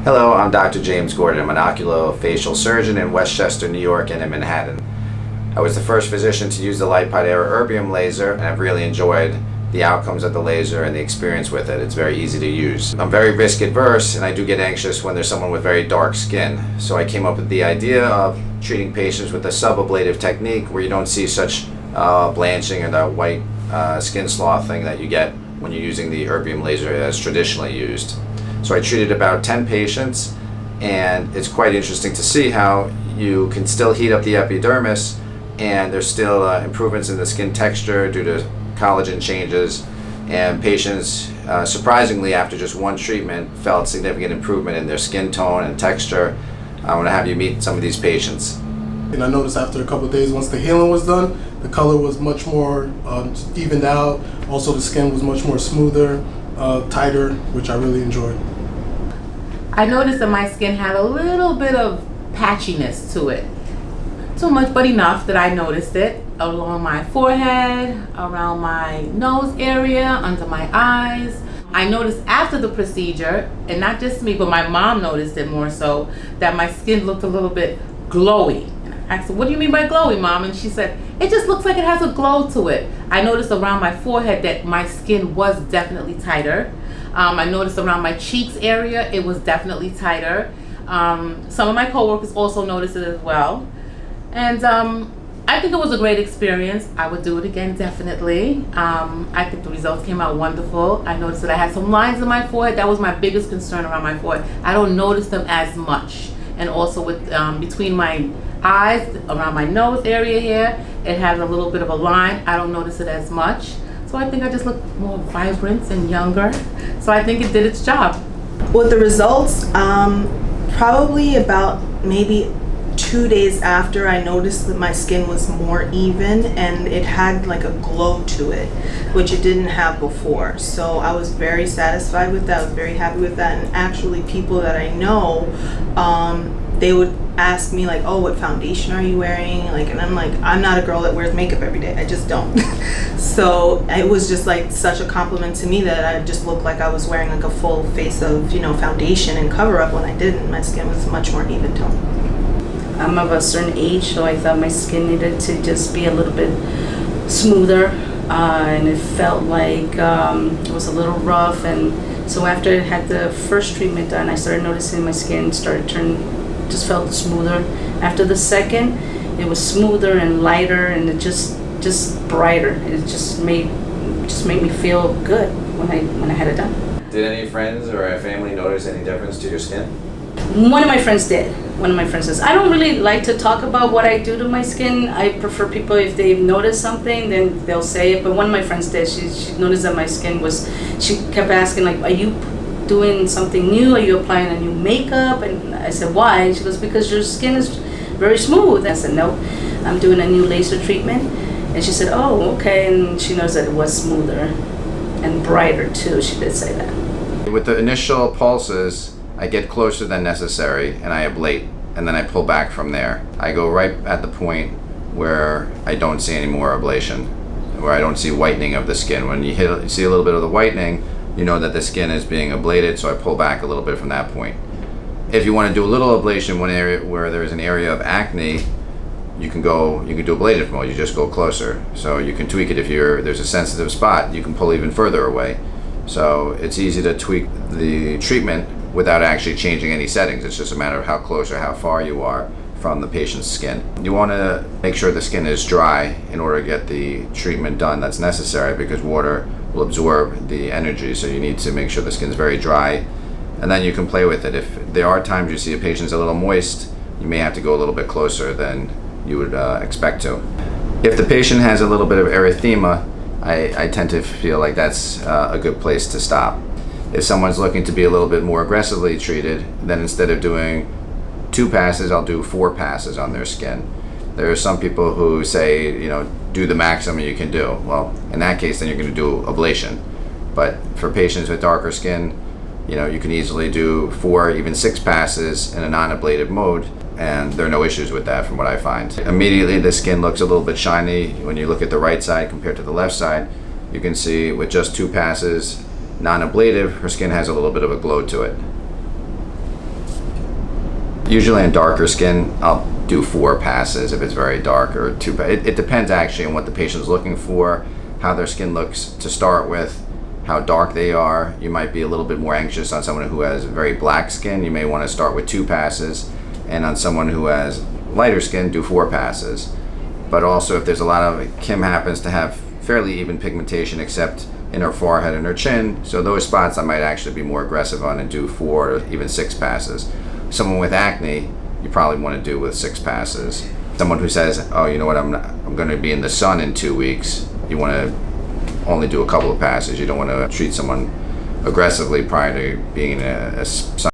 Hello, I'm Dr. James Gordon. I'm an oculofacial surgeon in Westchester, New York, and in Manhattan. I was the first physician to use the LightPod Era erbium laser, and I've really enjoyed the outcomes of the laser and the experience with it. It's very easy to use. I'm very risk adverse, and I do get anxious when there's someone with very dark skin. So I came up with the idea of treating patients with a subablative technique where you don't see such blanching and the white skin sloughing that you get when you're using the erbium laser as traditionally used. So I treated about 10 patients, and it's quite interesting to see how you can still heat up the epidermis, and there's still improvements in the skin texture due to collagen changes, and patients, surprisingly, after just one treatment, felt significant improvement in their skin tone and texture. I want to have you meet some of these patients. And I noticed after a couple of days, once the healing was done, the color was much more evened out. Also, the skin was much more smoother, tighter, which I really enjoyed. I noticed that my skin had a little bit of patchiness to it. Too much, but enough that I noticed it along my forehead, around my nose area, under my eyes. I noticed after the procedure, and not just me, but my mom noticed it more so, that my skin looked a little bit glowy. And I asked her, "What do you mean by glowy, Mom?" And she said, "It just looks like it has a glow to it." I noticed around my forehead that my skin was definitely tighter. I noticed around my cheeks area, it was definitely tighter. Some of my coworkers also noticed it as well. And I think it was a great experience. I would do it again, definitely. I think the results came out wonderful. I noticed that I had some lines in my forehead. That was my biggest concern around my forehead. I don't notice them as much. And also with between my eyes, around my nose area here, it has a little bit of a line. I don't notice it as much. So I think I just look more vibrant and younger. So I think it did its job. With the results, probably about maybe 2 days after, I noticed that my skin was more even and it had like a glow to it, which it didn't have before. So I was very satisfied with that. I was very happy with that. And actually people that I know, they would ask me like, "Oh, what foundation are you wearing?" And I'm like, I'm not a girl that wears makeup every day. I just don't. So it was just like such a compliment to me that I just looked like I was wearing like a full face of, foundation and cover up when I didn't. My skin was much more even tone. I'm of a certain age, so I thought my skin needed to just be a little bit smoother, and it felt like it was a little rough. And so after I had the first treatment done, I started noticing my skin started just felt smoother. After the second, it was smoother and lighter, and it just brighter. It just made me feel good when I had it done. Did any friends or family notice any difference to your skin? One of my friends did. One of my friends says, "I don't really like to talk about what I do to my skin. I prefer people, if they notice something, then they'll say it." But one of my friends did. She noticed that my skin she kept asking, like, "Are you doing something new? Are you applying a new makeup?" And I said, "Why?" And she goes, "Because your skin is very smooth." I said, "No, I'm doing a new laser treatment." And she said, "Oh, okay." And she knows that it was smoother and brighter too. She did say that. With the initial pulses, I get closer than necessary and I ablate, and then I pull back from there. I go right at the point where I don't see any more ablation, where I don't see whitening of the skin. When you see a little bit of the whitening, you know that the skin is being ablated, so I pull back a little bit from that point. If you want to do a little ablation, one area where there is an area of acne, you can do ablative mode. You just go closer. So you can tweak it if there's a sensitive spot. You can pull even further away. So it's easy to tweak the treatment without actually changing any settings. It's just a matter of how close or how far you are from the patient's skin. You want to make sure the skin is dry in order to get the treatment done that's necessary, because water will absorb the energy. So you need to make sure the skin's very dry, and then you can play with it. If there are times you see a patient's a little moist, you may have to go a little bit closer than you would expect to. If the patient has a little bit of erythema, I tend to feel like that's a good place to stop. If someone's looking to be a little bit more aggressively treated, then instead of doing 2 passes, I'll do 4 passes on their skin. There are some people who say, do the maximum you can do. Well, in that case, then you're going to do ablation. But for patients with darker skin, you can easily do 4, even 6 passes in a non-ablative mode, and there are no issues with that from what I find. Immediately, the skin looks a little bit shiny. When you look at the right side compared to the left side, you can see with just 2 passes, non-ablative, her skin has a little bit of a glow to it. Usually on darker skin, I'll do 4 passes if it's very dark, or 2. It depends actually on what the patient's looking for, how their skin looks to start with, how dark they are. You might be a little bit more anxious on someone who has very black skin. You may want to start with 2 passes, and on someone who has lighter skin, do 4 passes. But also, if there's a lot of, Kim happens to have fairly even pigmentation except in her forehead and her chin, so those spots I might actually be more aggressive on and do 4 or even 6 passes. Someone with acne, you probably want to do with 6 passes. Someone who says, oh, you know what, I'm going to be in the sun in 2 weeks, you want to only do a couple of passes. You don't want to treat someone aggressively prior to being in a sun